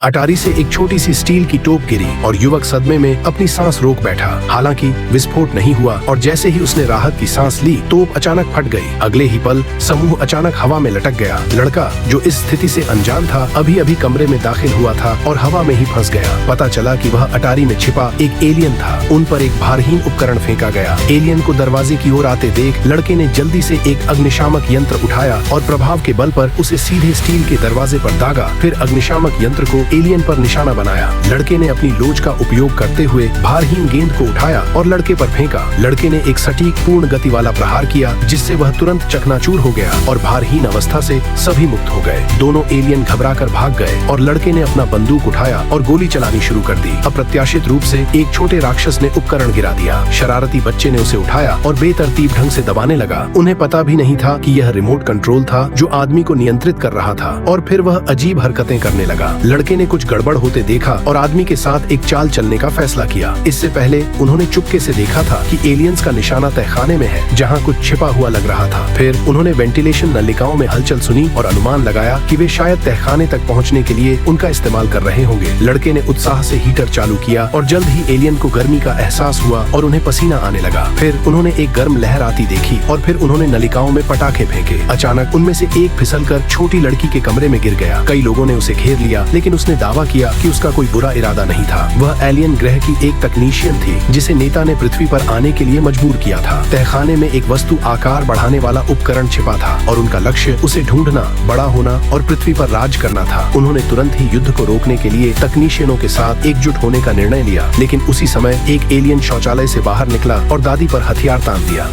अटारी से एक छोटी सी स्टील की टोप गिरी और युवक सदमे में अपनी सांस रोक बैठा। हालांकि विस्फोट नहीं हुआ और जैसे ही उसने राहत की सांस ली, तोप अचानक फट गई। अगले ही पल समूह अचानक हवा में लटक गया। लड़का जो इस स्थिति से अनजान था, अभी अभी कमरे में दाखिल हुआ था और हवा में ही फंस गया। पता चला कि वह अटारी में छिपा एक एलियन था। उन पर एक भारहीन उपकरण फेंका गया। एलियन को दरवाजे की ओर आते देख लड़के ने जल्दी से एक अग्निशामक यंत्र उठाया और प्रभाव के बल पर उसे सीधे स्टील के दरवाजे पर दागा। फिर अग्निशामक यंत्र को एलियन पर निशाना बनाया। लड़के ने अपनी लोच का उपयोग करते हुए भारहीन गेंद को उठाया और लड़के पर फेंका। लड़के ने एक सटीक पूर्ण गति वाला प्रहार किया, जिससे वह तुरंत चकनाचूर हो गया और भारहीन अवस्था से सभी मुक्त हो गए। दोनों एलियन घबराकर भाग गए और लड़के ने अपना बंदूक उठाया और गोली चलानी शुरू कर दी। अप्रत्याशित रूप से एक छोटे राक्षस ने उपकरण गिरा दिया। शरारती बच्चे ने उसे उठाया और बेतरतीब ढंग से दबाने लगा। उन्हें पता भी नहीं था कि यह रिमोट कंट्रोल था जो आदमी को नियंत्रित कर रहा था। और फिर वह अजीब हरकतें करने लगा। लड़के ने कुछ गड़बड़ होते देखा और आदमी के साथ एक चाल चलने का फैसला किया। इससे पहले उन्होंने चुपके से देखा था कि एलियंस का निशाना तहखाने में है, जहां कुछ छिपा हुआ लग रहा था। फिर उन्होंने वेंटिलेशन नलिकाओं में हलचल सुनी और अनुमान लगाया कि वे शायद तहखाने तक पहुंचने के लिए उनका इस्तेमाल कर रहे होंगे। लड़के ने उत्साह से हीटर चालू किया और जल्द ही एलियन को गर्मी का एहसास हुआ और उन्हें पसीना आने लगा। फिर उन्होंने एक गर्म लहर आती देखी और फिर उन्होंने नलिकाओं में पटाखे फेंके। अचानक उनमें से एक फिसलकर छोटी लड़की के कमरे में गिर गया। कई लोगों ने उसे घेर लिया, लेकिन उसने दावा किया कि उसका कोई बुरा इरादा नहीं था। वह एलियन ग्रह की एक तकनीशियन थी, जिसे नेता ने पृथ्वी पर आने के लिए मजबूर किया था। तहखाने में एक वस्तु आकार बढ़ाने वाला उपकरण छिपा था और उनका लक्ष्य उसे ढूंढना, बड़ा होना और पृथ्वी पर राज करना था। उन्होंने तुरंत ही युद्ध को रोकने के लिए तकनीशियनों के साथ एकजुट होने का निर्णय लिया, लेकिन उसी समय एक एलियन शौचालय से बाहर निकला और दादी पर हथियार तान दिया।